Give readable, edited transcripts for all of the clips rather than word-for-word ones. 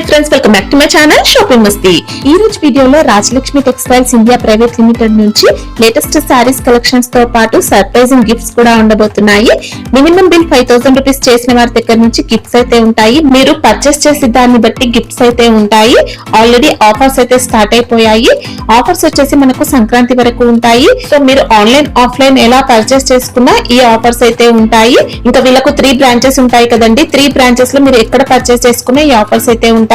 Hi friends, welcome back to my channel shopping మస్తీ. ఈ రోజు వీడియోలో Rajalakshmi textiles India private limited నుంచి లేటెస్ట్ సారీస్ కలెక్షన్స్ తో పాటు సర్ప్రైజింగ్ గిఫ్ట్స్ కూడా ఉండబోతున్నాయి. మినిమం బిల్ 5000 రూపీస్ చేసిన వారి దగ్గర నుంచి గిఫ్ట్స్ అయితే ఉంటాయి. మీరు పర్చేస్ చేసే దాన్ని బట్టి గిఫ్ట్స్ అయితే ఉంటాయి. ఆల్రెడీ ఆఫర్స్ అయితే స్టార్ట్ అయిపోయాయి. ఆఫర్స్ వచ్చేసి మనకు సంక్రాంతి వరకు ఉంటాయి. సో మీరు ఆన్లైన్ ఆఫ్లైన్ ఎలా పర్చేస్ చేసుకున్నా ఈ ఆఫర్స్ అయితే ఉంటాయి. ఇంకా వీళ్ళకు 3 బ్రాంచెస్ ఉంటాయి కదండి. 3 బ్రాంచెస్ లో మీరు ఎక్కడ పర్చేస్ చేసుకున్నా ఈ ఆఫర్స్ అయితే ఉంటాయి.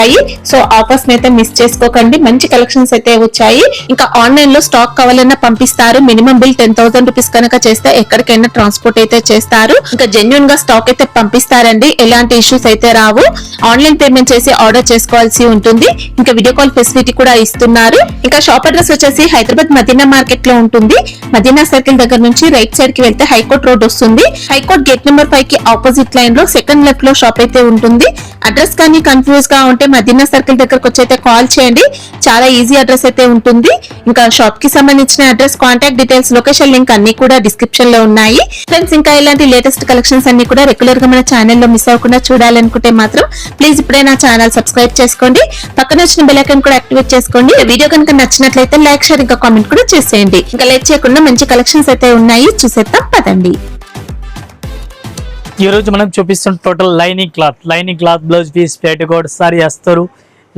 సో ఆఫర్స్ అయితే మిస్ చేసుకోకండి. మంచి కలెక్షన్స్ అయితే వచ్చాయి. ఇంకా ఆన్లైన్ లో స్టాక్ కావాలన్నా పంపిస్తారు. మినిమం బిల్ 10,000 రూపీస్ కనుక చేస్తే ఎక్కడికైనా ట్రాన్స్పోర్ట్ అయితే చేస్తారు. ఇంకా జెన్యూన్ గా స్టాక్ అయితే పంపిస్తారండి. ఎలాంటి ఇష్యూస్ అయితే రావు. ఆన్లైన్ పేమెంట్ చేసి ఆర్డర్ చేసుకోవాల్సి ఉంటుంది. ఇంకా వీడియో కాల్ ఫెసిలిటీ కూడా ఇస్తున్నారు. ఇంకా షాప్ అడ్రస్ వచ్చేసి హైదరాబాద్ మదీనా మార్కెట్ లో ఉంటుంది. మదీనా సర్కిల్ దగ్గర నుంచి రైట్ సైడ్ కి వెళ్తే హైకోర్ట్ రోడ్ వస్తుంది. హైకోర్ట్ గేట్ నెంబర్ 5 కి ఆపోజిట్ లైన్ లో సెకండ్ లెఫ్ట్ లో షాప్ అయితే ఉంటుంది. అడ్రస్ కానీ కన్ఫ్యూజ్ గా ఉంటే మదీనా సర్కిల్ దగ్గరకు వచ్చి అయితే కాల్ చేయండి. చాలా ఈజీ అడ్రస్ అయితే ఉంటుంది. ఇంకా షాప్ కి సంబంధించిన address, contact details, location link అన్ని కూడా డిస్క్రిప్షన్ లో ఉన్నాయి. ఫ్రెండ్స్, ఇంకా ఇలాంటి లేటెస్ట్ కలెక్షన్స్ అన్ని కూడా రెగ్యులర్ గా మన ఛానల్లో మిస్ అవ్వకుండా చూడాలనుకుంటే మాత్రం ప్లీజ్ ఇప్పుడే నా ఛానల్ సబ్స్క్రైబ్ చేసుకోండి. పక్కన వచ్చిన బెల్ ఐకాన్ కూడా యాక్టివేట్ చేసుకోండి. వీడియో కనుక నచ్చినట్లయితే లైక్, షేర్, ఇంకా కామెంట్ కూడా చేసేయండి. ఇంకా లేట్ చేయకుండా మంచి కలెక్షన్స్ అయితే ఉన్నాయి, చూసేద్దాం పదండి. ఈ రోజు మనం చూపిస్తున్న total lining cloth blouse piece, petticoat, sari, అస్తరు,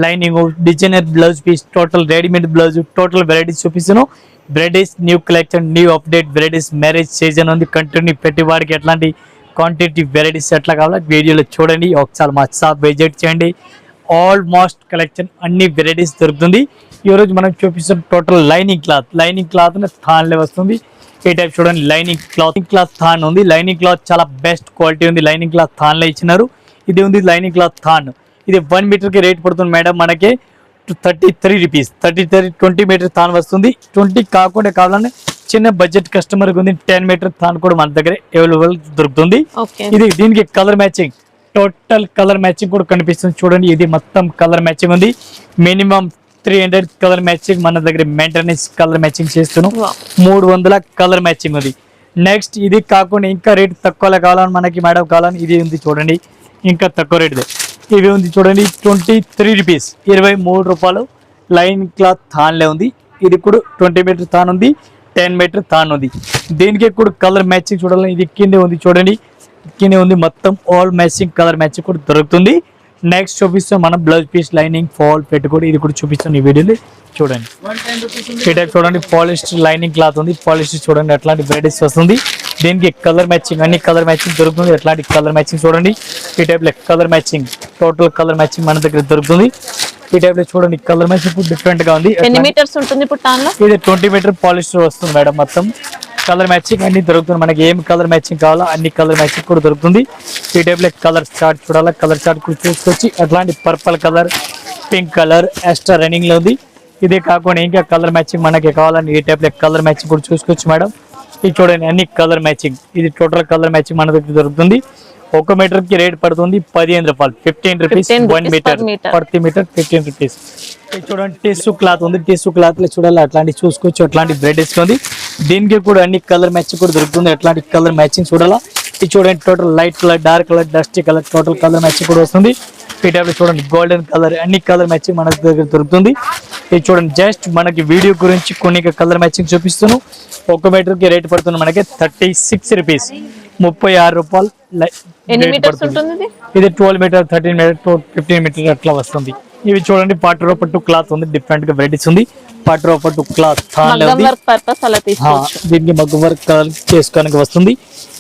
lining, designer blouse piece, total readymade blouse, total varieties చూపిస్తున్నాం. Varieties, new collection, new update varieties. Marriage season ఉంది, కంటిన్యూ పెట్టి వాడికి ఎట్లాంటి క్వాంటిటీ వెరైటీస్ ఎట్లా కావాలో వీడియోలో చూడండి. ఒకసారి మా షాప్ విజిట్ చేయండి. ఆల్మోస్ట్ కలెక్షన్ అన్ని వెరైటీస్ దొరుకుతుంది. ఈరోజు మనం చూపిస్తున్న టోటల్ లైనింగ్ క్లాత్ థాన్లే వస్తుంది. ఈ టైప్ చూడండి. లైనింగ్ క్లాత్ థాన్ ఉంది. లైనింగ్ క్లాత్ చాలా బెస్ట్ క్వాలిటీ ఉంది. లైనింగ్ క్లాత్ థాన్లో ఇచ్చినారు. ఇది ఉంది లైనింగ్ క్లాత్ థాన్. ఇది 1 మీటర్కి రేట్ పడుతుంది మేడం మనకి 33 రూపీస్. 20 మీటర్ థాన్ వస్తుంది. 20 కాకుండా కావాలని చిన్న బడ్జెట్ కస్టమర్కి ఉంది 10 మీటర్ థాన్ కూడా మన దగ్గర అవైలబుల్ దొరుకుతుంది. ఇది దీనికి colour matching, total colour matching కూడా కనిపిస్తుంది చూడండి. ఇది మొత్తం కలర్ మ్యాచింగ్ ఉంది. మినిమం 300 కలర్ మ్యాచింగ్ మన దగ్గర మెయింటెనెన్స్ కలర్ మ్యాచింగ్ చేస్తున్నాం. 300 కలర్ మ్యాచింగ్ ఉంది. నెక్స్ట్ ఇది కాకుండా ఇంకా రేట్ తక్కువలో కావాలని మనకి మేడం కావాలని ఇది ఉంది చూడండి. ఇంకా తక్కువ రేట్ ఇవి ఉంది చూడండి. 23 రూపీస్, 23 రూపాయలు. లైన్ క్లాత్ థాన్లే ఉంది. ఇది కూడా 20 మీటర్ థాన్ ఉంది, 10 మీటర్ థాన్ ఉంది. దీనికి కూడా కలర్ మ్యాచింగ్ చూడాలని ఇది కిందే ఉంది చూడండి. కిందే ఉంది మొత్తం ఆల్ మ్యాచింగ్ కలర్ మ్యాచింగ్ కూడా దొరుకుతుంది. నెక్స్ట్ చూపిస్తాం మనం బ్లౌజ్ పీస్, లైనింగ్, ఫాల్ పెట్టుకోండి. ఇది కూడా చూపిస్తాం ఈ వీడియోలో చూడండి. ఈ టైప్ చూడండి. పాలిస్టర్ లైనింగ్ క్లాత్ ఉంది. పాలిస్టర్ చూడండి ఎట్లాంటి వెరైటీస్ వస్తుంది. దీనికి కలర్ మ్యాచింగ్, అన్ని కలర్ మ్యాచింగ్ దొరుకుతుంది. ఎట్లాంటి కలర్ మ్యాచింగ్ చూడండి. ఈ టైప్ లో colour matching, total colour matching మన దగ్గర దొరుకుతుంది. ఈ టైప్ లో చూడండి కలర్ మ్యాచింగ్ డిఫరెంట్ గా ఉంది. ఎన్ని మీటర్స్ ఉంటుంది ఇప్పుడు తాన్లో? ఇది 20 మీటర్ పాలిస్టర్ వస్తుంది మేడం. మొత్తం కలర్ మ్యాచింగ్ అన్ని దొరుకుతుంది. మనకి ఏం కలర్ మ్యాచింగ్ కావాలో అన్ని కలర్ మ్యాచింగ్ కూడా దొరుకుతుంది. ఈ టైప్ లో కలర్ చార్ట్ చూడాలా. కలర్ చార్ట్ కూడా చూసుకొచ్చి అట్లాంటి purple colour, pink colour extra running లో ఉంది. ఇదే కాకుండా ఇంకా కలర్ మ్యాచింగ్ మనకి కావాలని ఈ టైప్ లో కలర్ మ్యాచింగ్ కూడా చూసుకోవచ్చు మేడం. ఇది చూడండి అన్ని కలర్ మ్యాచింగ్. ఇది టోటల్ కలర్ మ్యాచింగ్ మన దగ్గర దొరుకుతుంది. 1 మీటర్ కి రేట్ పడుతుంది 15 రూపాయలు. 15 రూపీస్ 1 మీటర్. 30 metre 15 rupees. ఇది చూడండి టిష్యూ క్లాత్ ఉంది. టిష్యూ క్లాత్ లో చూడాలి అట్లాంటి చూసుకోవచ్చు. అట్లాంటి వెరైటీస్ ఉంది. దీనికి కూడా అన్ని కలర్ మ్యాచింగ్ కూడా దొరుకుతుంది. అట్లాంటి కలర్ మ్యాచింగ్ చూడాలా. ఇది చూడండి total light colour, dark colour, dusty colour, total colour matching కూడా వస్తుంది. ఈ టైప్ లో చూడండి గోల్డెన్ కలర్, అన్ని కలర్ మ్యాచింగ్ మన దగ్గర దొరుకుతుంది. ఇది చూడండి జస్ట్ మనకి వీడియో గురించి కొన్ని కలర్ మ్యాచింగ్ చూపిస్తున్నాను. 1 మీటర్ కి రేట్ పడుతుంది మనకి 36 రూపీస్, 36 రూపాయలు. ఇది 12 మీటర్, 13 మీటర్, 15 మీటర్ అట్లా వస్తుంది. ఇవి చూడండి పాటరో పట్టు క్లాత్ ఉంది. డిఫరెంట్ గా వెరైటీస్ ఉంది. పాటరో పట్టు క్లాత్ దీనికి మగ్గం వర్క్ కలర్ చేసుకోవడానికి వస్తుంది.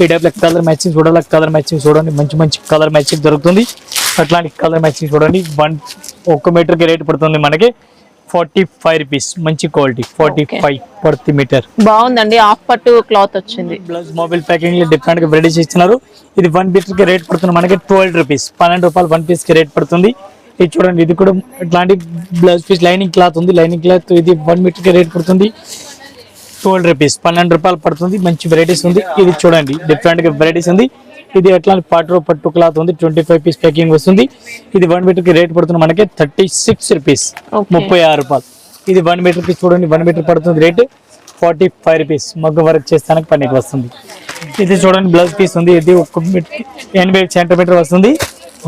ఈ టైప్ లో కలర్ మ్యాచింగ్ చూడాలి. కలర్ మ్యాచింగ్ చూడండి మంచి కలర్ మ్యాచింగ్ దొరుకుతుంది. అట్లాంటి కలర్ మ్యాచింగ్ చూడండి. 1 మీటర్ కి రేట్ పడుతుంది మనకి 45 రూపీస్. మంచి క్వాలిటీ 45 ప్రతి మీటర్. బాగుందండి. హాఫ్ పట్టు క్లాత్ వచ్చింది. బ్లౌజ్ మొబైల్ ప్యాకింగ్ లో డిఫరెంట్ గా వెరైటీస్ ఇస్తున్నారు. ఇది 1 మీటర్ కి రేట్ పడుతుంది మనకి 12 రూపీస్. 12 రూపాయలు 1 పీస్ కి రేట్ పడుతుంది. ఇది చూడండి. ఇది కూడా ఇట్లాంటి బ్లౌజ్ పీస్ లైనింగ్ క్లాత్ ఉంది. లైనింగ్ క్లాత్ ఇది 1 మీటర్ కి రేట్ పడుతుంది 12 రూపీస్. 12 రూపాయలు పడుతుంది. మంచి వెరైటీస్ ఉంది. ఇది చూడండి డిఫరెంట్ గా వెరైటీస్ ఉంది. ఇది ఎట్లాంటి పాటరో పట్టు క్లాత్ ఉంది. 25 పీస్ ప్యాకింగ్ వస్తుంది. ఇది 1 మీటర్ కి రేట్ పడుతుంది మనకి 36 రూపీస్, 36 రూపాయలు. ఇది 1 మీటర్ కి చూడండి 1 మీటర్ పడుతుంది రేట్ 45 రూపీస్. మగ్గ వర్క్ చేస్తానికి పనికి వస్తుంది. ఇది చూడండి బ్లౌజ్ పీస్ ఉంది. ఇది 1 మీటర్ 80 సెంటీమీటర్ వస్తుంది.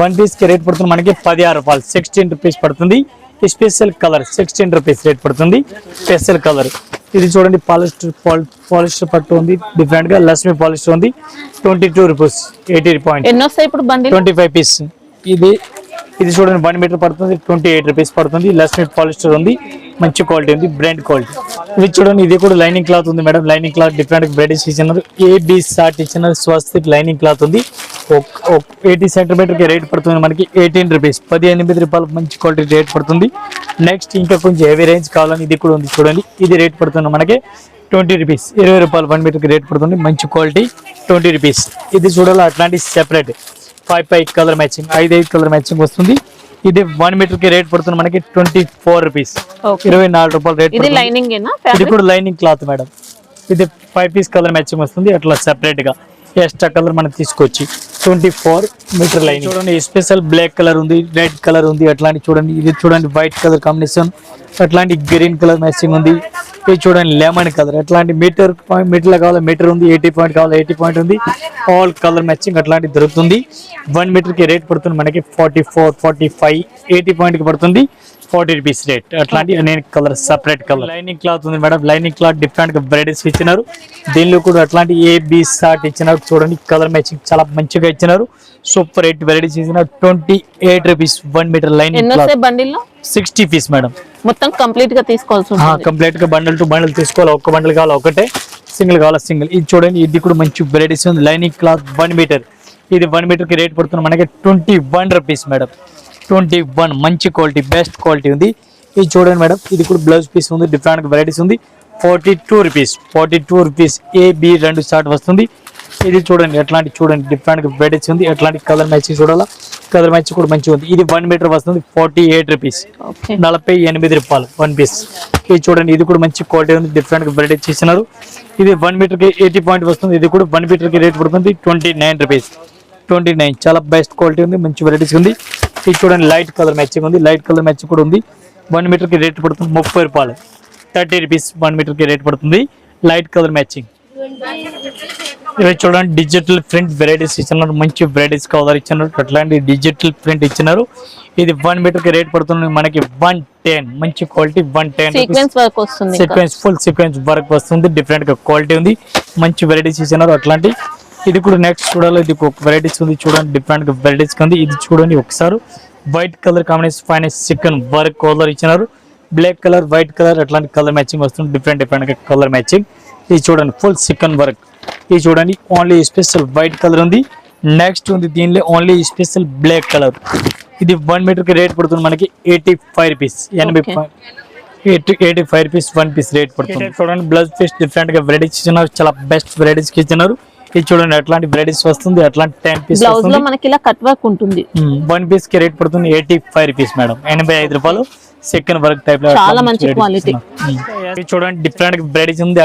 వన్ పీస్ కి రేట్ పడుతుంది మనకి 16 రూపాయలు, 16 రూపీస్ పడుతుంది. ఈ స్పెషల్ కలర్ 16 రూపీస్ రేట్ పడుతుంది. స్పెషల్ కలర్ ఇది చూడండి, పాలిస్టర్ పట్టు ఉంది, డిఫరెంట్ గా లక్ష్మి పాలిస్టర్ ఉంది. 22 రూపీస్ 80 పాయింట్ ఎన్ని వస్తాయి ఇప్పుడు బండి? 25 పీస్. ఇది చూడండి 1 మీటర్ పడుతుంది, 28 రూపీస్ పడుతుంది. లక్ష్మి పాలిస్టర్ ఉంది, మంచి క్వాలిటీ ఉంది, బ్రాండ్ క్వాలిటీ. ఇది చూడండి, ఇది కూడా లైనింగ్ క్లాత్ ఉంది మేడం. లైనింగ్ క్లాత్ డిఫరెంట్ బ్రైడెస్ ఇచ్చినారు. AB షార్ట్ ఇచ్చినారు, స్వస్తిక్ లైనింగ్ క్లాత్ ఉంది. 80 సెంటీమీటర్ కి రేట్ పడుతుంది మనకి 18 రూపీస్, 18 రూపాయలు మంచి క్వాలిటీ రేట్ పడుతుంది. నెక్స్ట్ ఇంకా కొంచెం హెవీ రేంజ్ కావాలని ఇది కూడా ఉంది చూడండి. ఇది రేట్ పడుతుంది మనకి 20 రూపీస్, 20 రూపాయలు 1 మీటర్ కి రేట్ పడుతుంది. మంచి క్వాలిటీ 20 రూపీస్. ఇది చూడాలి అట్లాంటి separate 5 colour matching, 5 colour matching వస్తుంది. ఇది 1 మీటర్ కి రేట్ పడుతుంది మనకి 24 రూపీస్, 24 రూపాయలు రేట్. ఇది లైనింగ్ ఇది కూడా లైనింగ్ క్లాత్ మేడం. ఇది 5 పీస్ కలర్ మ్యాచింగ్ వస్తుంది. అట్లా సెపరేట్ గా ఎక్స్ట్రా కలర్ మనం తీసుకోవచ్చు. 24 మీటర్ లైన్ చూడండి. స్పెషల్ బ్లాక్ కలర్ ఉంది, రెడ్ కలర్ ఉంది, అట్లాంటి చూడండి. ఇది చూడండి వైట్ కలర్ కాంబినేషన్, అట్లాంటి గ్రీన్ కలర్ మ్యాచింగ్ ఉంది. ఇది చూడండి లెమన్ కలర్, అట్లాంటి మీటర్ లో కావాలి మీటర్ ఉంది, 80 పాయింట్ కావాలి 80 పాయింట్ ఉంది. ఆల్ కలర్ మ్యాచింగ్ అట్లాంటి దొరుకుతుంది. 1 మీటర్ కి రేట్ పడుతుంది మనకి 44, 45, 80 పాయింట్ కి పడుతుంది. 40 రూపీస్ రేట్. అట్లాంటి అనేక colour separate colour. Lining cloth ఉంది మేడం. లైనింగ్ క్లాత్ డిఫరెంట్ గా వెరైటీస్ ఇచ్చినారు. దీనిలో కూడా అట్లాంటి AB షార్ట్ ఇచ్చినారు. చూడండి కలర్ మ్యాచింగ్ చాలా మంచిగా ఇచ్చినారు. సూపర్ 8 వెరైటీస్ ఇచ్చినారు. 28 రూపీస్ 1 మీటర్ లైనింగ్ క్లాత్. బండిల్లో 60 పీస్ మేడం. మొత్తం కంప్లీట్ గా తీసుకోవాల్సి ఉంటుంది. కంప్లీట్ గా బండిల్ టు బండిల్ తీసుకోవాలి. ఒక్క బండిల్ కావాలి ఒకటే, సింగిల్ కావాలి సింగిల్. ఇది చూడండి, ఇది కూడా మంచి వెరైటీస్ ఉంది. Lining cloth 1 metre. ఇది 1 మీటర్ కి రేట్ పడుతుంది మనకి 21 రూపీస్ మేడం. 21 మంచి క్వాలిటీ, బెస్ట్ క్వాలిటీ ఉంది. ఇది చూడండి మేడం, ఇది కూడా బ్లౌజ్ పీస్ ఉంది, డిఫరెంట్ వెరైటీస్ ఉంది. 42 రూపీస్, 42 రూపీస్. AB 2 షార్ట్ వస్తుంది. ఇది చూడండి అట్లాంటి చూడండి డిఫరెంట్ వెరైటీస్ ఉంది. అట్లాంటి కలర్ మ్యాచింగ్ చూడాలా, కలర్ మ్యాచింగ్ కూడా మంచిగా ఉంది. ఇది 1 మీటర్ వస్తుంది 48 రూపీస్, 48 రూపాయలు 1 పీస్. ఇది చూడండి, ఇది కూడా మంచి క్వాలిటీ ఉంది, డిఫరెంట్ వెరైటీస్ ఇచ్చినారు. ఇది 1 మీటర్ కి 80 పాయింట్ వస్తుంది. ఇది కూడా 1 మీటర్ కి రేట్ పడుతుంది 29 రూపీస్, 29. చాలా బెస్ట్ క్వాలిటీ ఉంది, మంచి వెరైటీస్ ఉంది. ఇది చూడండి లైట్ కలర్ మ్యాచింగ్ ఉంది, లైట్ కలర్ మ్యాచింగ్ కూడా ఉంది. 1 మీటర్ కి రేట్ పడుతుంది 30 రూపాయలు, 30 రూపీస్ 1 మీటర్ కి రేట్ పడుతుంది. Light colour matching. ఇవి చూడండి డిజిటల్ ప్రింట్ వెరైటీస్ ఇచ్చినారు. మంచి వెరైటీస్ కలర్ ఇచ్చినారు. అట్లాంటి డిజిటల్ ప్రింట్ ఇచ్చినారు. ఇది 1 మీటర్ కి రేట్ పడుతుంది మనకి 110. మంచి క్వాలిటీ 110. సీక్వెన్స్ వర్క్ వస్తుంది, సీక్వెన్స్ ఫుల్ సీక్వెన్స్ వర్క్ వస్తుంది. డిఫరెంట్ గా క్వాలిటీ ఉంది, మంచి వెరైటీస్ ఇచ్చినారు. అట్లాంటి ఇది కూడా నెక్స్ట్ చూడాలి. ఇది ఒక వెరైటీస్ ఉంది చూడండి, డిఫరెంట్ గా వెరైటీస్ ఉంది. ఇది చూడండి ఒకసారి వైట్ కలర్ కాంబినేషన్ పైన చికెన్ వర్క్ కలర్ ఇచ్చినారు. బ్లాక్ కలర్, వైట్ కలర్ అట్లాంటి కలర్ మ్యాచింగ్ వస్తుంది. డిఫరెంట్ గా కలర్ మ్యాచింగ్. ఇది చూడండి ఫుల్ చికెన్ వర్క్. ఇది చూడండి ఓన్లీ స్పెషల్ వైట్ కలర్ ఉంది. నెక్స్ట్ ఉంది దీనిలో ఓన్లీ స్పెషల్ బ్లాక్ కలర్. ఇది 1 మీటర్ కి రేట్ పడుతుంది మనకి 85 రూపీస్, 85 రూపీస్ 1 పీస్ రేట్ పడుతుంది. చూడండి బ్లౌజ్ పీస్ డిఫరెంట్ గా వెరైటీస్ ఇచ్చినారు. చాలా బెస్ట్ వెరైటీస్ ఇచ్చినారు. ఇది చూడండి అట్లాంటి వెరైటీస్ వస్తుంది. అట్లాంటి 10 పీస్ బ్లౌజ్ లో మనకి ఇలా కట్ వర్క్ ఉంటుంది. 1 పీస్ కి రేట్ పడుతుంది 85 రూపీస్ మేడం, 85 రూపాయలు. సెకండ్ వర్క్ టైప్ లో చాలా మంచి క్వాలిటీ. ఇది చూడండి డిఫరెంట్ గా వెరైటీస్ ఉంది.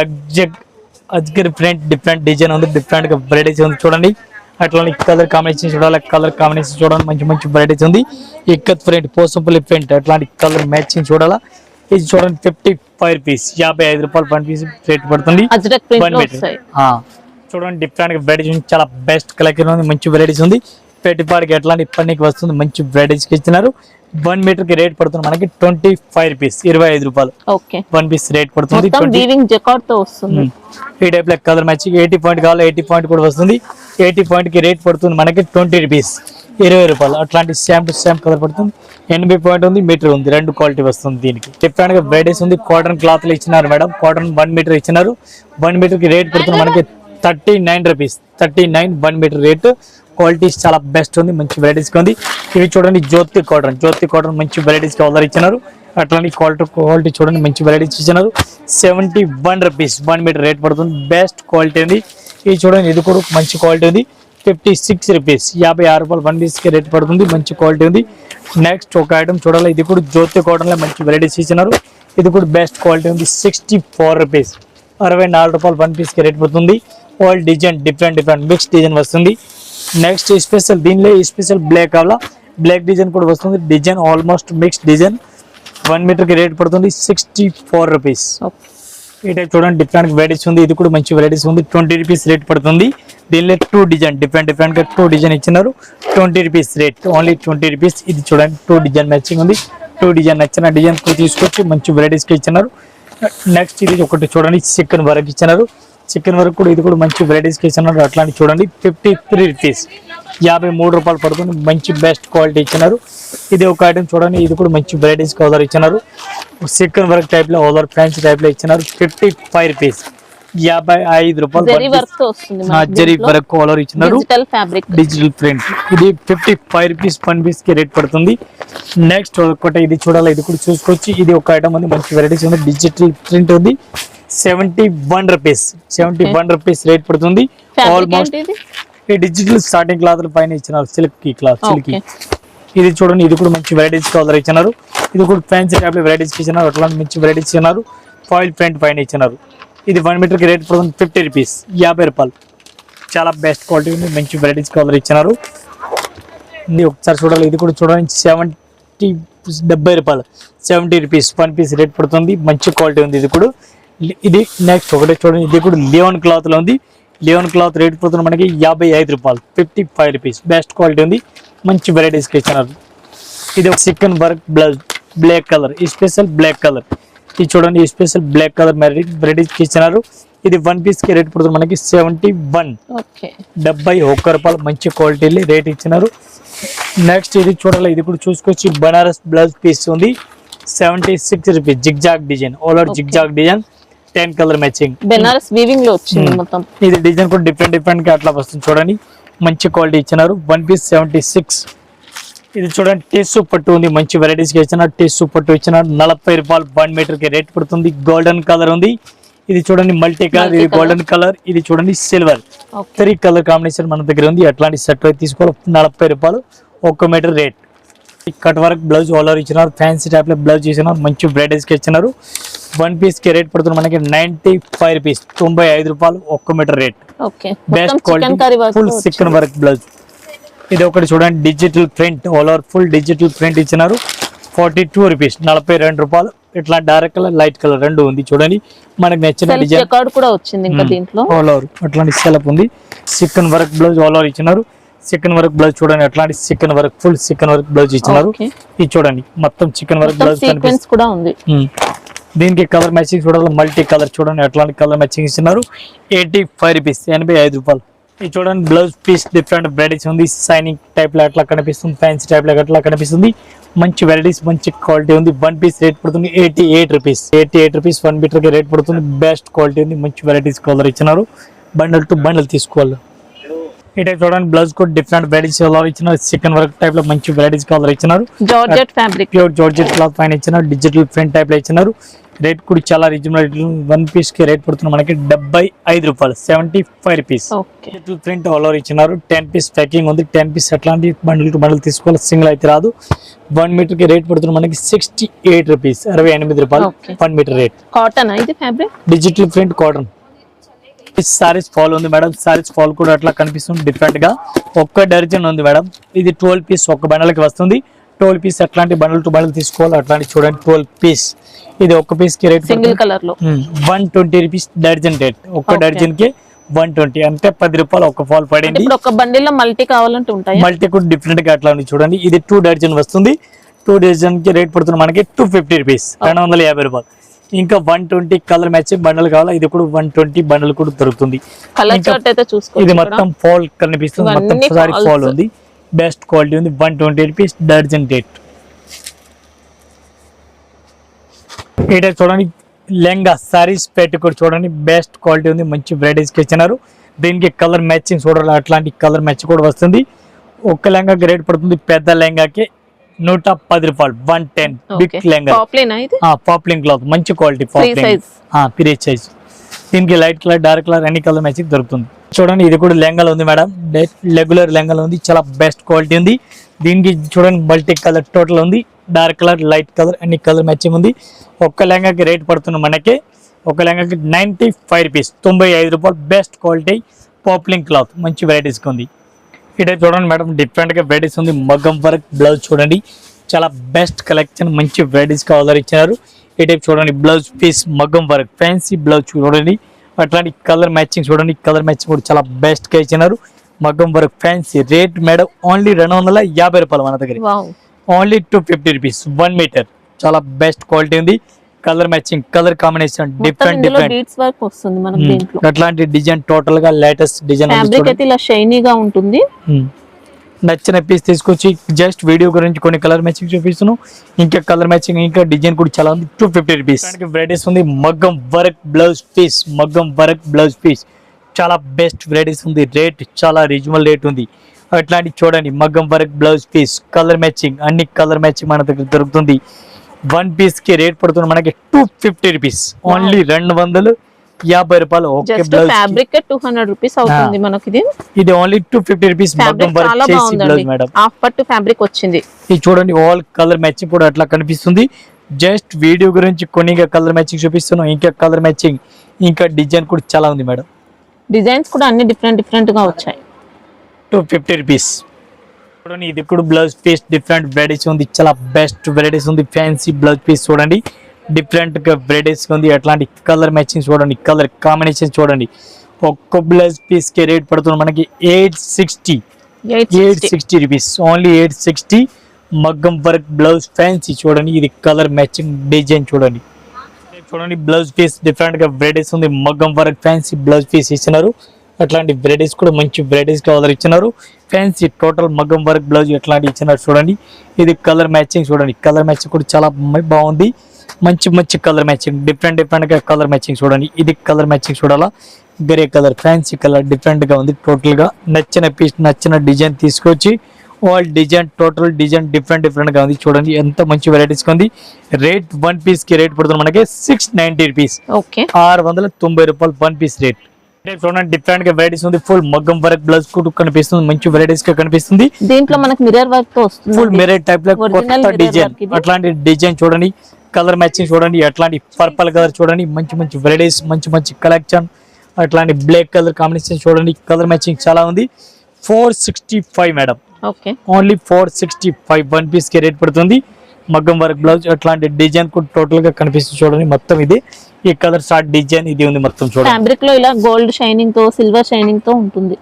అజ్గర్ ప్రింట్ డిఫరెంట్ డిజైన్ ఉంది, డిఫరెంట్ గా వెరైటీస్ ఉంది చూడండి. అట్లానే కలర్ కాంబినేషన్ చూడాలి, కలర్ కాంబినేషన్ చూడండి మంచి మంచి వెరైటీస్ ఉంది. ఇక్కత్ ప్రింట్, పోసంపల్లి ప్రింట్ అట్లాంటి కలర్ మ్యాచింగ్ చూడాలా. ఇది చూడండి 55 రూపీస్, 55 రూపాయలు 1 పీస్ రేట్ పడుతుంది. చూడండి డిఫరెంట్ గా వెరైటీస్ చాలా బెస్ట్ కలెక్షన్ ఉంది, మంచి వెరైటీస్ ఉంది. పెట్టిపాడికి ఎట్లాంటి పనికి వస్తుంది, మంచి వెరైటీస్ ఇచ్చినారు. 1 మీటర్ కి రేట్ పడుతుంది మనకి 25 రూపీస్, 25 రూపాయలు 1 పీస్ రేట్ పడుతుంది. ఈ టైప్ లో కలర్ మ్యాచింగ్ 80 పాయింట్ కావాలి 80 పాయింట్ కూడా వస్తుంది. 80 పాయింట్ కి రేట్ పడుతుంది మనకి 20 రూపీస్, 20 రూపాయలు. అట్లాంటి సేమ్ టు సేమ్ కలర్ పడుతుంది. 80 పాయింట్ ఉంది, మీటర్ ఉంది, 2 క్వాలిటీ వస్తుంది. దీనికి డిఫరెంట్ గా వెరైటీస్ ఉంది. కాటన్ క్లాత్ లో ఇచ్చినారు మేడం. కాటన్ 1 మీటర్ ఇచ్చినారు. 1 మీటర్ కి రేట్ పడుతుంది మనకి 39 రూపీస్, 39 1 మీటర్ రేట్. క్వాలిటీస్ చాలా బెస్ట్ ఉంది, మంచి వెరైటీస్ ఉంది. ఇవి చూడండి జ్యోతి కాటన్, జ్యోతి కాటన్ మంచి వెరైటీస్ కలర్ ఇచ్చినారు. అట్లాంటి క్వాలిటీ చూడండి మంచి వెరైటీస్ ఇచ్చినారు. 71 రూపీస్ 1 మీటర్ రేట్ పడుతుంది, బెస్ట్ క్వాలిటీ ఉంది. ఇది చూడండి ఇది కూడా మంచి క్వాలిటీ ఉంది. 56 రూపీస్, 56 రూపాయలు 1 పీస్ కి రేట్ పడుతుంది, మంచి క్వాలిటీ ఉంది. నెక్స్ట్ ఒక ఐటమ్ చూడాలి. ఇది కూడా జ్యోతి కాటన్ లో మంచి వెరైటీస్ ఇచ్చినారు. ఇది కూడా బెస్ట్ క్వాలిటీ ఉంది. 64 రూపీస్, 64 రూపాయలు 1 పీస్ కి రేట్ పడుతుంది. All design different mix design వస్తుంది. నెక్స్ట్ స్పెషల్ దీనిలో స్పెషల్ బ్లాక్ కావాలా, బ్లాక్ డిజైన్ కూడా వస్తుంది. Design almost mix design. 1 metre కి రేట్ పడుతుంది 64 రూపీస్. ఈ టైప్ చూడండి డిఫరెంట్ వెరైటీస్ ఉంది. ఇది కూడా మంచి వెరైటీస్ ఉంది. 20 రూపీస్ రేట్ పడుతుంది. దీనిలో 2 డిజైన్ డిఫరెంట్ గా 2 డిజైన్ ఇచ్చినారు. 20 రూపీస్ రేట్, ఓన్లీ 20 రూపీస్. ఇది చూడండి 2 డిజైన్ మ్యాచింగ్ ఉంది. 2 డిజైన్ నచ్చిన డిజైన్ తీసుకొచ్చి మంచి వెరైటీస్ కి ఇచ్చినారు. నెక్స్ట్ ఇది ఒకటి చూడండి చికెన్ వర్క్ ఇచ్చినారు. చికెన్ వర్క్ కూడా ఇది కూడా మంచి వెరైటీస్ కి ఇచ్చినారు. అట్లాంటి చూడండి 53 రూపీస్, 53 రూపాయలు పడుతుంది. మంచి బెస్ట్ క్వాలిటీ ఇచ్చినారు. ఇది ఒక ఐటమ్ చూడండి, ఇది కూడా మంచి వెరైటీస్ కి ఆర్డర్ ఇచ్చినారు. చికెన్ వర్క్ టైప్ లో ఆర్డర్ ఫ్యాన్సీ టైప్ లో ఇచ్చినారు. 55 రూపీస్, 55 రూపాయలు. జరీ వర్క్ తో వస్తుంది, జరీ వర్క్ కలర్ ఇచ్చినారు. Digital fabric, digital print. ఇది 55 రూపీస్ 1 పీస్ కి రేట్ పడుతుంది. నెక్స్ట్ ఒకటి ఇది చూడాలి, ఇది కూడా చూసుకోవచ్చు. ఇది ఒక ఐటమ్ ఉంది, మంచి వెరైటీస్ ఉంది. డిజిటల్ ప్రింట్ ఉంది. 71 రూపీస్, 71 రూపీస్ రేట్ పడుతుంది. ఆల్మోస్ట్ ఈ డిజిటల్ స్టార్టింగ్ క్లాత్ పైన ఇచ్చినారు. Silk cloth, silk. ఇది చూడండి, ఇది కూడా మంచి వెరైటీస్ కలర్ ఇచ్చినారు. ఇది కూడా ఫ్యాన్సీ టైప్ లో వెరైటీస్ ఇచ్చినారు. అట్లాంటి మంచి వెరైటీస్ ఇచ్చినారు. ఫాయిల్ ప్రింట్ పైన ఇచ్చినారు. ఇది 1 మీటర్ కి రేట్ పడుతుంది 50 రూపీస్, 50 రూపాయలు. చాలా బెస్ట్ క్వాలిటీ ఉంది, మంచి వెరైటీస్ కలర్ ఇచ్చినారు. ఇది ఒకసారి చూడాలి, ఇది కూడా చూడండి 70 రూపాయలు, 70 రూపీస్ 1 పీస్ రేట్ పడుతుంది. మంచి క్వాలిటీ ఉంది ఇది కూడా. ఇది నెక్స్ట్ ఒకటి చూడండి, ఇది కూడా లియోన్ క్లాత్ లో ఉంది. లియోన్ క్లాత్ రేట్ పడుతుంది మనకి 55 రూపాయలు, 55 రూపీస్. బెస్ట్ క్వాలిటీ ఉంది, మంచి వెరైటీస్ కి ఇచ్చినారు. ఇది ఒక chicken work blouse, black colour, special black colour. ఇది చూడండి, స్పెషల్ బ్లాక్ కలర్ వెరైటీస్ కి ఇచ్చినారు. ఇది 1 పీస్ కి రేట్ పడుతుంది మనకి 71, 71 రూపాయలు. మంచి క్వాలిటీ రేట్ ఇచ్చినారు. నెక్స్ట్ ఇది చూడాలి, ఇది కూడా చూసుకొచ్చి బనారస్ బ్లౌజ్ పీస్ ఉంది. 76 rupees, zigzag design, all over zigzag design, 10 colour matching. Banaras weaving లో వచ్చింది మొత్తం. ఇది డిజైన్ కూడా డిఫరెంట్ గా అట్లా వస్తుంది చూడండి. మంచి క్వాలిటీ ఇచ్చినారు. 1 పీస్ 76. ఇది చూడండి టిష్యూ పట్టు ఉంది, మంచి వెరైటీస్ కి ఇచ్చినారు. టిష్యూ పట్టు ఇచ్చినారు. 40 రూపాయలు 1 మీటర్ కి రేట్ పడుతుంది. గోల్డెన్ కలర్ ఉంది. ఇది చూడండి మల్టీ కలర్, ఇది గోల్డెన్ కలర్, ఇది చూడండి సిల్వర్. 3 కలర్ కాంబినేషన్ మన దగ్గర ఉంది. అట్లాంటి సెట్ అయితే తీసుకోవాలి. 40 రూపాయలు 1 metre rate. Cut work blouse all ఇచ్చినారు. ఫ్యాన్సీ టైప్ లో బ్లౌజ్ ఇచ్చినారు. మంచి వెరైటీస్ కి ఇచ్చినారు. 1 పీస్ కి రేట్ పడుతుంది మనకి 95 రూపీస్, 95 రూపాయలు 1 metre rate. Best quality full chicken work blouse. ఇది ఒకటి చూడండి digital print, all over full digital print ఇచ్చినారు. 42 రూపీస్, 42 రూపాయలు. ఇట్లా డార్క్ కలర్, లైట్ కలర్ రెండు ఉంది చూడండి. మనకి నచ్చిన డిజైన్ కూడా వచ్చింది ఇంకా దీంట్లో. ఆల్ ఓవర్ అట్లాంటి సెలప్ ఉంది. Chicken work blouse all over ఇచ్చినారు. చికెన్ వర్క్ బ్లౌజ్ చూడండి, అట్లాంటి chicken work full chicken work blouse ఇచ్చినారు. ఇది చూడండి మొత్తం చికెన్ వర్క్ బ్లౌజ్ కూడా ఉంది. దీనికి కలర్ మ్యాచింగ్ చూడాలి, మల్టీ కలర్ చూడండి, అట్లాంటి కలర్ మ్యాచింగ్ ఇస్తున్నారు. 85 రూపీస్, 85 రూపాయలు. ఇది చూడండి బ్లౌజ్ పీస్ డిఫరెంట్ వెరైటీస్ ఉంది. సైనింగ్ టైప్ లో అట్లా కనిపిస్తుంది, ఫ్యాన్సీ టైప్ లో అట్లా కనిపిస్తుంది. మంచి వెరైటీస్, మంచి క్వాలిటీ ఉంది. 1 పీస్ రేట్ పడుతుంది 88 రూపీస్, 88 రూపీస్ 1 మీటర్ కి రేట్ పడుతుంది. బెస్ట్ క్వాలిటీ ఉంది, మంచి వెరైటీస్ కలర్ ఇచ్చినారు. బండల్ టు బండల్ తీసుకోవాలి. ఈ టైప్ చూడండి బ్లౌజ్ కూడా డిఫరెంట్ వెరైటీస్ కలర్ ఇచ్చినారు. చికెన్ వర్క్ టైప్ లో మంచి వెరైటీస్ కలర్ ఇచ్చినారు. Georgette fabric, pure georgette cloth పైన ఇచ్చినారు. డిజిటల్ ప్రింట్ టైప్ లో ఇచ్చినారు. రేట్ కూడా చాలా రీజనబుల్. 1 పీస్ కి రేట్ పడుతుంది మనకి 75 రూపాయలు, 75 rupees. Digital print all over ఇచ్చినారు. 10 పీస్ ప్యాకింగ్ ఉంది. 10 పీస్ అట్లాంటి బండిల్ టు బండిల్ తీసుకోవాలి, సింగిల్ అయితే రాదు. 1 మీటర్ కి రేట్ పడుతుంది మనకి 68 రూపీస్, 68 రూపాయలు 1 మీటర్ రేట్. కాటన్ ఇది fabric, digital print cotton. Saris fall ఉంది మేడం. సారీస్ ఫాల్ కూడా అట్లా కనిపిస్తుంది డిఫరెంట్ గా. 1 డజన్ ఉంది మేడం. ఇది 12 పీస్ ఒక బండలకి వస్తుంది. 12 పీస్ అట్లాంటి బండల్ టు బండల్ తీసుకోవాలి. అట్లాంటి చూడండి 12 పీస్. ఇది 1 పీస్ కి రేట్ సింగిల్ కలర్ లో 120 రూపీస్ డజన్ రేట్. 1 డజన్ కి 120 అంటే 10 రూపాయలు ఒక ఫాల్ పడింది. ఇప్పుడు ఒక బండిల్ లో మల్టీ కావాలంటే ఉంటాయి. మల్టీ కూడా డిఫరెంట్ గా అట్లా ఉంది చూడండి. ఇది 2 డజన్ వస్తుంది. 2 డజన్ కి రేట్ పడుతుంది మనకి 250 రూపీస్, 250 రూపాయలు. ఇంకా 120 కలర్ మ్యాచింగ్ బండల్ కావాలా, ఇది కూడా 120 బండల్ కూడా దొరుకుతుంది. ఇది మొత్తం ఫాల్ కనిపిస్తుంది, మొత్తం సారీ ఫాల్ ఉంది. బెస్ట్ క్వాలిటీ ఉంది. 120 రూపీస్ డజన్ రేట్. ఇక్కడ చూడండి లెంగా సారీస్ పెట్టి కూడా చూడండి బెస్ట్ క్వాలిటీ ఉంది. మంచి వెరైటీస్ కి ఇచ్చినారు. దీనికి కలర్ మ్యాచింగ్ చూడాలి, అట్లాంటి కలర్ మ్యాచ్ కూడా వస్తుంది. ఒక లెంగాకి రేట్ పడుతుంది పెద్ద లెంగాకి 110 రూపాయలు, 110. బిగ్ లెంగా పాప్లిన్ క్లాత్, మంచి క్వాలిటీ పిరియడ్ సైజ్. దీనికి లైట్ కలర్, డార్క్ కలర్ అన్ని కలర్ మ్యాచింగ్ దొరుకుతుంది. చూడండి ఇది కూడా లెంగాలో ఉంది మేడం, రెగ్యులర్ లెంగాలో ఉంది. చాలా బెస్ట్ క్వాలిటీ ఉంది. దీనికి చూడండి మల్టీ కలర్ టోటల్ ఉంది. డార్క్ కలర్, లైట్ కలర్ అన్ని కలర్ మ్యాచింగ్ ఉంది. ఒక్క లెంగాకి రేట్ పడుతుంది మనకి, ఒక లెంగాకి 95 రూపీస్, 95 రూపాయలు. బెస్ట్ క్వాలిటీ పాప్లిన్ క్లాత్, మంచి వెరైటీస్ ఉంది. ఇటే చూడండి మేడం డిఫరెంట్ గా వెరైటీస్ ఉంది. మగ్గం వర్క్ బ్లౌజ్ చూడండి, చాలా బెస్ట్ కలెక్షన్, మంచి వెరైటీస్ గా ఆర్డర్ ఇచ్చారు. ఈ టైప్ చూడండి బ్లౌజ్ పీస్ మగ్గం వర్క్ ఫ్యాన్సీ బ్లౌజ్ చూడండి. అట్లాంటి కలర్ మ్యాచింగ్ చూడండి, కలర్ మ్యాచింగ్ కూడా చాలా బెస్ట్ గా ఇచ్చినారు. మగ్గం work fancy rate madam only 250 రూపాయలు మన దగ్గర, వావ్ ఓన్లీ 250 రూపీస్ 1 మీటర్. చాలా బెస్ట్ క్వాలిటీ ఉంది. Colour matching, colour combination different different beads work వస్తుంది మనకి దీంట్లో. అట్లాంటి డిజైన్ టోటల్ గా లేటెస్ట్ డిజైన్. ఫ్యాబ్రిక్ అయితే ఇలా షైనీగా ఉంటుంది. నచ్చిన పీస్ తీసుకొచ్చి జస్ట్ వీడియో గురించి కొన్ని కలర్ మ్యాచింగ్ చూపిస్తున్నాను. ఇంకా కలర్ మ్యాచింగ్ ఇంకా డిజైన్ కూడా చాలా ఉంది. 250 రూపీస్ వెరైటీస్ ఉంది. మగ్గం వర్క్ బ్లౌజ్ పీస్, మగ్గం వర్క్ బ్లౌజ్ పీస్ చాలా బెస్ట్ వెరైటీస్ ఉంది. రేట్ చాలా రీజనబుల్ రేట్ ఉంది. అట్లాంటి చూడండి మగ్గం work blouse piece, colour matching, అన్ని కలర్ మ్యాచింగ్ మన దగ్గర దొరుకుతుంది. 1 పీస్ కి రేట్ పడుతుంది మనకి 250 రూపీస్, ఓన్లీ 250 రూపాయలు. ఓకే బ్లౌజ్ ఫ్యాబ్రిక్ 200 రూపీస్ అవుతుంది మనకి. ఇది ఓన్లీ 250 రూపీస్ మగ్గం వర్క్ చేసి బ్లౌజ్ మేడం. హాఫ్ పట్టు ఫ్యాబ్రిక్ వచ్చింది. ఇది చూడండి ఆల్ కలర్ మ్యాచింగ్ కూడా అట్లా కనిపిస్తుంది. జస్ట్ వీడియో గురించి కొన్ని కలర్ మ్యాచింగ్ చూపిస్తున్నాం. ఇంకా కలర్ మ్యాచింగ్ ఇంకా డిజైన్ కూడా చాలా ఉంది మేడం. డిజైన్స్ కూడా అన్ని డిఫరెంట్ డిఫరెంట్ గా వచ్చాయి. 250 రూపీస్ చూడండి. ఇది కూడా బ్లౌజ్ పీస్ డిఫరెంట్ వెరైటీస్ ఉంది. చాలా బెస్ట్ వెరైటీస్ ఉంది. ఫ్యాన్సీ బ్లౌజ్ పీస్ చూడండి, డిఫరెంట్ గా వెరైటీస్ ఉంది. అట్లాంటి కలర్ మ్యాచింగ్ చూడండి, కలర్ కాంబినేషన్ చూడండి. ఒక్క బ్లౌజ్ పీస్ కి రేట్ పడుతుంది మనకి 860 రూపీస్, ఓన్లీ 860. మగ్గం వర్క్ బ్లౌజ్ ఫ్యాన్సీ చూడండి. ఇది కలర్ మ్యాచింగ్ డిజైన్ చూడండి. చూడండి బ్లౌజ్ పీస్ డిఫరెంట్ గా వెరైటీస్ ఉంది. మగ్గం వర్క్ ఫ్యాన్సీ బ్లౌజ్ పీస్ ఇచ్చినారు. అట్లాంటి వెరైటీస్ కూడా మంచి వెరైటీస్ కావాలి ఇచ్చినారు. ఫ్యాన్సీ టోటల్ మగ్గం వర్క్ బ్లౌజ్ ఎట్లాంటి ఇచ్చినారు చూడండి. ఇది కలర్ మ్యాచింగ్ చూడండి, కలర్ మ్యాచింగ్ కూడా చాలా బాగుంది. మంచి మంచి కలర్ మ్యాచింగ్, డిఫరెంట్ డిఫరెంట్ గా కలర్ మ్యాచింగ్ చూడండి. ఇది కలర్ మ్యాచింగ్ చూడాలా, grey colour fancy colour different గా ఉంది. టోటల్ గా నచ్చిన పీస్ నచ్చిన డిజైన్ తీసుకొచ్చి all design total design different different గా ఉంది. చూడండి ఎంత మంచి వెరైటీస్ ఉంది. రేట్ 1 పీస్ కి రేట్ పడుతుంది మనకి 690 రూపీస్, 690 రూపాయలు 1 పీస్ రేట్. చూడండి డిఫరెంట్ గా వెరైటీస్ ఉంది. ఫుల్ మగ్గం వర్క్ బ్లౌజ్ కూడా కనిపిస్తుంది, మంచి వెరైటీస్ గా కనిపిస్తుంది. దీంట్లో మనకి మిర్రర్ వర్క్ తో వస్తుంది. ఫుల్ మిర్రర్ టైప్ లో కొత్త డిజైన్. అట్లాంటి డిజైన్ చూడండి, కలర్ మ్యాచింగ్ చూడండి. అట్లాంటి పర్పల్ కలర్ చూడండి, మంచి మంచి వెరైటీస్, మంచి మంచి కలెక్షన్. అట్లాంటి బ్లాక్ కలర్ కాంబినేషన్ చూడండి, కలర్ మ్యాచింగ్ చాలా ఉంది. 465 మేడం, ఓన్లీ 465 1 పీస్ కి రేట్ పడుతుంది. మగ్గం వర్క్ బ్లౌజ్ అట్లాంటి డిజైన్ కూడా టోటల్ గా కనిపిస్తుంది చూడండి. మొత్తం ఇది ఈ కలర్ షార్ట్ డిజైన్ ఇది ఉంది మొత్తం చూడండి. ఫ్యాబ్రిక్ లో ఇలా గోల్డ్ షైనింగ్ తో సిల్వర్ షైనింగ్ తో ఉంటుంది.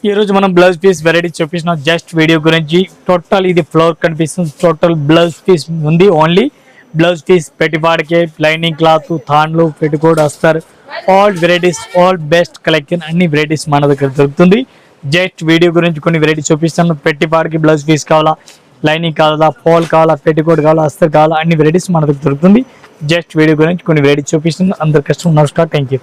ఈ రోజు మనం బ్లౌజ్ పీస్ వెరైటీ చూపించిన జస్ట్ వీడియో గురించి. టోటల్ ఇది ఫ్లోర్ కనిపిస్తుంది. టోటల్ బ్లౌజ్ పీస్ ఉంది. ఓన్లీ బ్లౌజ్ పీస్ పెట్టిపాడికే, లైనింగ్ క్లాత్, థాన్లు, పెట్టుకోడ్, అస్తర్, all varieties, all best collection అన్ని వెరైటీస్ మన దగ్గర దొరుకుతుంది. జస్ట్ వీడియో గురించి కొన్ని వెరైటీ చూపిస్తాను. పెట్టిపాడికి బ్లౌజ్ పీస్ కావాలా, లైనింగ్ కావాలా, ఫాల్ కావాలా, పెట్టికోట్ కావాలా, అస్తర్ కావాలా, అన్ని వెరైటీస్ మన దగ్గర దొరుకుతుంది. జస్ట్ వీడియో గురించి కొన్ని వెరైటీ చూపిస్తున్నాను. అందరు కష్టం నమస్కారం, థ్యాంక్ యూ.